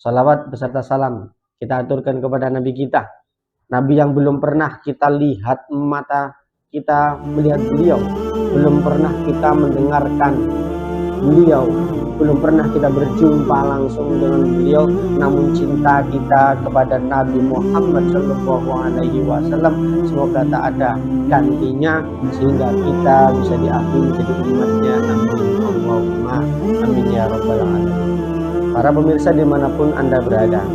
Salawat beserta salam kita aturkan kepada Nabi kita, Nabi yang belum pernah kita lihat mata kita melihat beliau, belum pernah kita mendengarkan beliau, belum pernah kita berjumpa langsung dengan beliau, namun cinta kita kepada Nabi Muhammad SAW semoga tak ada gantinya, sehingga kita bisa diakui menjadi umatnya. Amin Allahumma amin ya rabbal alamin. Para pemirsa dimanapun Anda berada,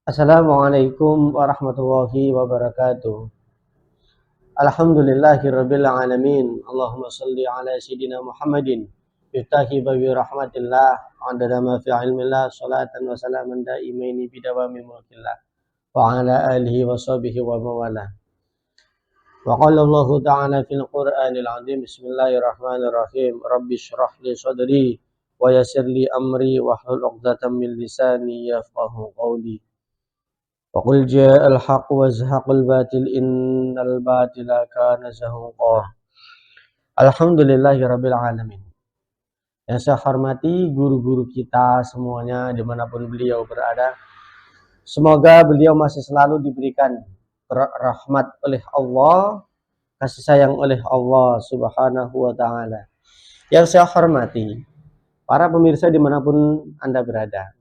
Assalamualaikum warahmatullahi wabarakatuh. Alhamdulillahirabbil alamin. Allahumma shalli ala sayidina Muhammadin yuftahi babi rahmatillah adada ma fi ilmillah salatan wa salaman daimaini bidawami mulkillah wa ala alihi wa sahbihi wa mawala. Wa qala Allah ta'ala fil Qur'anil azim. Bismillahirrahmanirrahim. Rabbi shrah li sadri wa yassir li amri wa hlul 'uqdatam min lisani yafqahu qawli. Wa qul ja'al haqq wa zahaqal batil innal batila kana zahuqa. Alhamdulillahirabbil alamin. Yang saya hormati guru-guru kita semuanya dimanapun beliau berada, semoga beliau masih selalu diberikan rahmat oleh Allah, kasih sayang oleh Allah Subhanahu wa ta'ala. Yang saya hormati para pemirsa dimanapun Anda berada,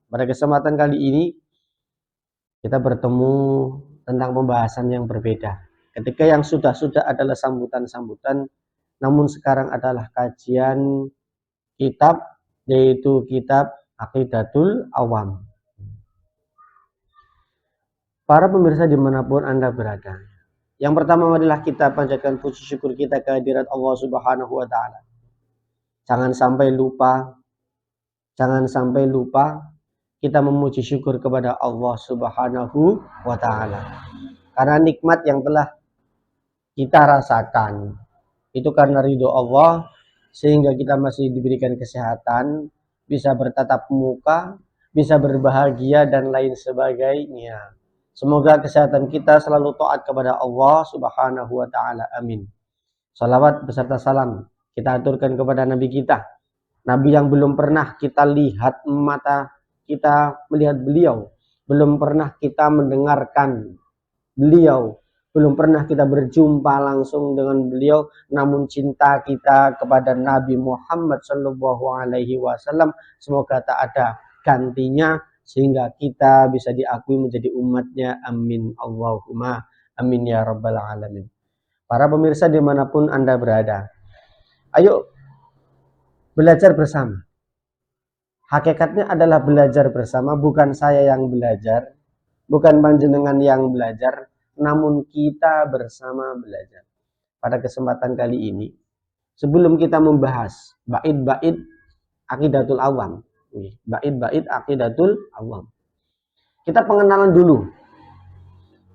pada kesempatan kali ini kita bertemu tentang pembahasan yang berbeda. Ketika yang sudah adalah sambutan-sambutan, namun sekarang adalah kajian kitab, yaitu kitab Aqidatul Awam. Para pemirsa dimanapun Anda berada, yang pertama adalah kita panjatkan puji syukur kita kehadirat Allah Subhanahu wa ta'ala. Jangan sampai lupa kita memuji syukur kepada Allah Subhanahu wa ta'ala. Karena nikmat yang telah kita rasakan itu karena ridho Allah, sehingga kita masih diberikan kesehatan, bisa bertatap muka, bisa berbahagia dan lain sebagainya. Semoga kesehatan kita selalu taat kepada Allah Subhanahu wa ta'ala. Amin. Salawat beserta salam kita aturkan kepada Nabi kita, Nabi yang belum pernah kita lihat mata kita melihat beliau, belum pernah kita mendengarkan beliau, belum pernah kita berjumpa langsung dengan beliau, namun cinta kita kepada Nabi Muhammad SAW semoga tak ada gantinya, sehingga kita bisa diakui menjadi umatnya. Amin Allahumma amin ya rabbal alamin. Para pemirsa dimanapun Anda berada, ayo belajar bersama. Hakikatnya adalah belajar bersama, bukan saya yang belajar, bukan panjenengan yang belajar, namun kita bersama belajar. Pada kesempatan kali ini, sebelum kita membahas bait-bait Aqidatul Awam, bait-bait Aqidatul Awam, kita pengenalan dulu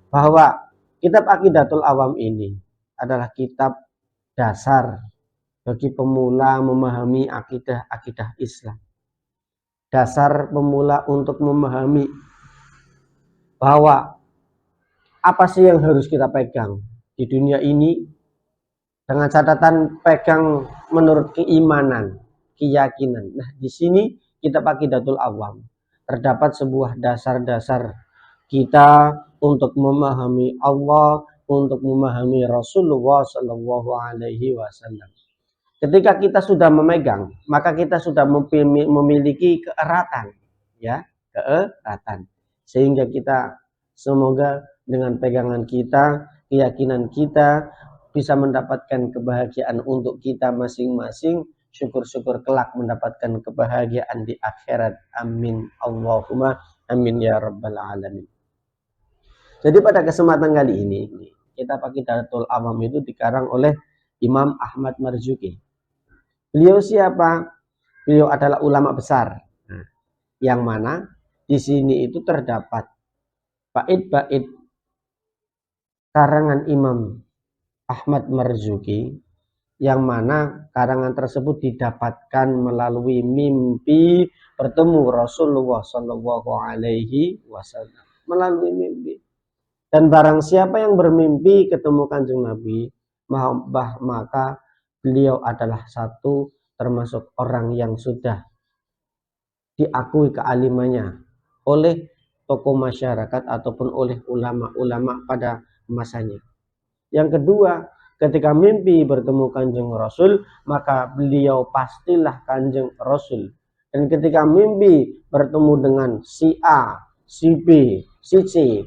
bahwa kitab Aqidatul Awam ini adalah kitab dasar bagi pemula memahami akidah Islam. Dasar pemula untuk memahami bahwa apa sih yang harus kita pegang di dunia ini, dengan catatan pegang menurut keimanan, keyakinan. Nah, di sini kitab Aqidatul Awam terdapat sebuah dasar-dasar kita untuk memahami Allah, untuk memahami Rasulullah Shallallahu Alaihi Wasallam. Ketika kita sudah memegang, maka kita sudah memiliki keeratan, ya, keeratan. Sehingga kita semoga dengan pegangan kita, keyakinan kita bisa mendapatkan kebahagiaan untuk kita masing-masing. Syukur-syukur kelak mendapatkan kebahagiaan di akhirat. Amin Allahumma amin ya rabbal alamin. Jadi pada kesempatan kali ini, kitab Aqidatul Awam itu dikarang oleh Imam Ahmad Marzuki. Beliau siapa? Beliau adalah ulama besar. Nah, yang mana di sini itu terdapat bait-bait karangan Imam Ahmad Marzuki, yang mana karangan tersebut didapatkan melalui mimpi bertemu Rasulullah Shallallahu Alaihi Wasallam, melalui mimpi. Dan barang siapa yang bermimpi ketemu Kanjeng Nabi, maka beliau adalah satu termasuk orang yang sudah diakui kealimannya oleh tokoh masyarakat ataupun oleh ulama-ulama pada masanya. Yang kedua, ketika mimpi bertemu Kanjeng Rasul, maka beliau pastilah Kanjeng Rasul. Dan ketika mimpi bertemu dengan si A, si B, si C,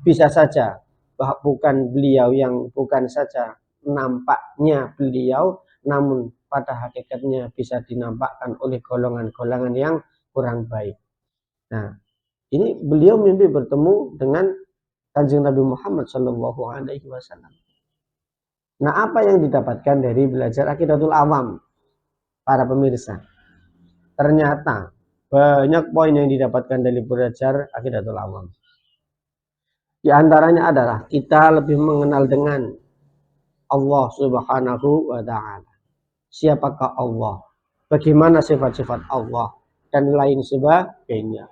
bisa saja bukan beliau yang bukan saja nampaknya beliau, namun pada hakikatnya bisa dinampakkan oleh golongan-golongan yang kurang baik. Nah, ini beliau mimpi bertemu dengan Kanjeng Nabi Muhammad Shallallahu Alaihi Wasallam. Nah, apa yang didapatkan dari belajar Aqidatul Awam, para pemirsa? Ternyata banyak poin yang didapatkan dari belajar Aqidatul Awam. Di antaranya adalah kita lebih mengenal dengan Allah Subhanahu wa Ta'ala. Siapakah Allah? Bagaimana sifat-sifat Allah? Dan lain sebagainya.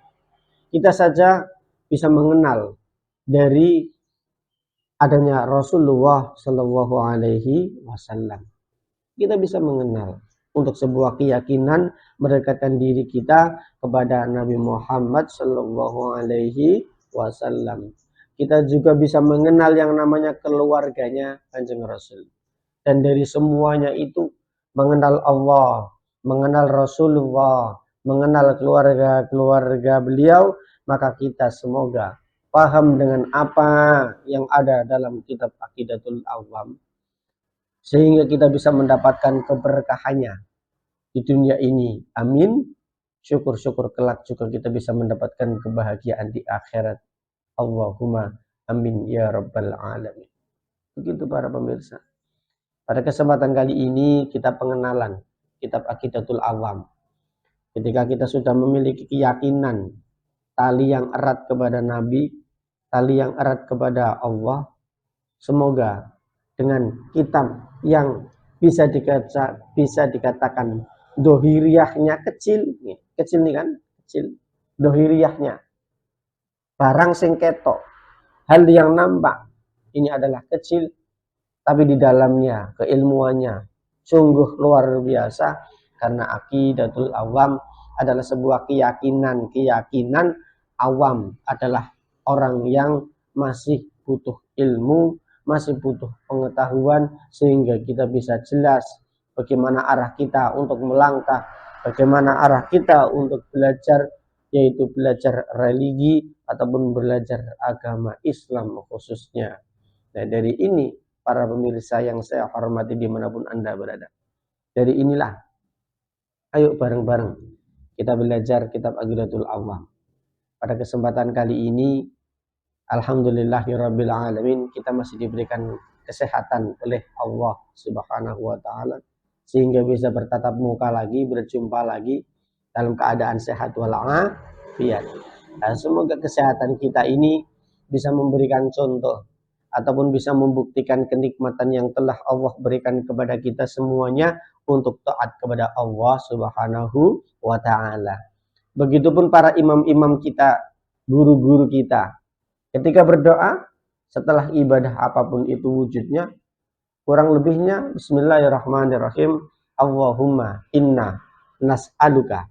Kita saja bisa mengenal dari adanya Rasulullah Shallallahu Alaihi Wasallam. Kita bisa mengenal untuk sebuah keyakinan mendekatkan diri kita kepada Nabi Muhammad Shallallahu Alaihi Wasallam. Kita juga bisa mengenal yang namanya keluarganya Kanjeng Rasul. Dan dari semuanya itu mengenal Allah, mengenal Rasulullah, mengenal keluarga-keluarga beliau, maka kita semoga paham dengan apa yang ada dalam kitab Aqidatul Awam, sehingga kita bisa mendapatkan keberkahannya di dunia ini. Amin. Syukur-syukur kelak juga kita bisa mendapatkan kebahagiaan di akhirat. Allahumma amin ya rabbal alamin. Begitu para pemirsa. Pada kesempatan kali ini kita pengenalan kitab Aqidatul Awam. Ketika kita sudah memiliki keyakinan tali yang erat kepada Nabi, tali yang erat kepada Allah, semoga dengan kitab yang bisa dikatakan dohiriyahnya kecil nih kan, kecil, dohiriyahnya barang sing ketok, hal yang nampak ini adalah kecil, tapi di dalamnya keilmuannya sungguh luar biasa, karena Aqidatul Awam adalah sebuah keyakinan awam adalah orang yang masih butuh ilmu, masih butuh pengetahuan, sehingga kita bisa jelas bagaimana arah kita untuk melangkah, bagaimana arah kita untuk belajar, yaitu belajar religi ataupun belajar agama Islam khususnya. Nah, dari ini para pemirsa yang saya hormati dimanapun Anda berada, dari inilah ayo bareng-bareng kita belajar kitab Aqidatul Awam. Pada kesempatan kali ini alhamdulillahirabbil alamin, kita masih diberikan kesehatan oleh Allah Subhanahu wa Ta'ala, sehingga bisa bertatap muka lagi, berjumpa lagi dalam keadaan sehat walafiat. Dan semoga kesehatan kita ini bisa memberikan contoh ataupun bisa membuktikan kenikmatan yang telah Allah berikan kepada kita semuanya untuk taat kepada Allah Subhanahu wa Ta'ala. Begitupun para imam-imam kita, guru-guru kita, ketika berdoa setelah ibadah apapun itu wujudnya, kurang lebihnya bismillahirrahmanirrahim, Allahumma inna nas'aluka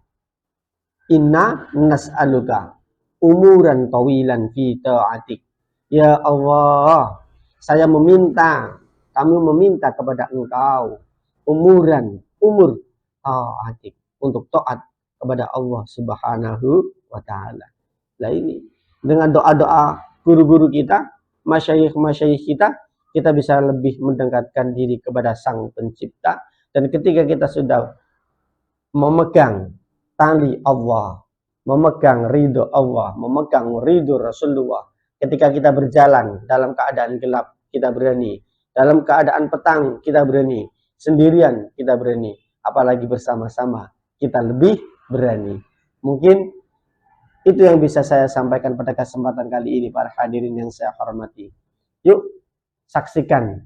umuran tawilan fi ta'atik. Ya Allah, saya meminta, kami meminta kepada Engkau umur ta'atik, untuk taat kepada Allah Subhanahu wa Ta'ala. Nah, ini dengan doa-doa guru-guru kita, masyayikh-masyayikh kita bisa lebih mendekatkan diri kepada Sang Pencipta. Dan ketika kita sudah memegang tali Allah, memegang ridho Allah, memegang ridho Rasulullah, ketika kita berjalan dalam keadaan gelap, kita berani. Dalam keadaan petang, kita berani. Sendirian, kita berani. Apalagi bersama-sama, kita lebih berani. Mungkin itu yang bisa saya sampaikan pada kesempatan kali ini, para hadirin yang saya hormati. Yuk, saksikan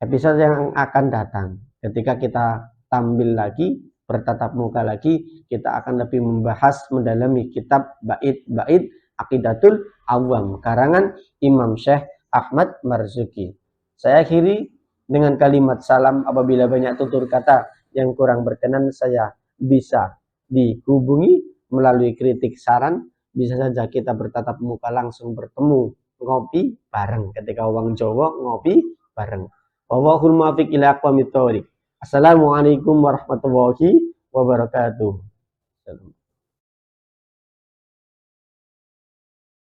episode yang akan datang. Ketika kita tampil lagi, bertatap muka lagi, kita akan lebih membahas, mendalami kitab bait-bait Aqidatul Awam karangan Imam Syekh Ahmad Marzuki. Saya akhiri, dengan kalimat salam. Apabila banyak tutur kata yang kurang berkenan, saya bisa dihubungi melalui kritik saran. Bisa saja kita bertatap muka langsung bertemu, ngopi bareng. Ketika wong Jawa ngopi bareng. Wallahul muwaffiq ila aqwamit thoriq. Assalamualaikum warahmatullahi wabarakatuh.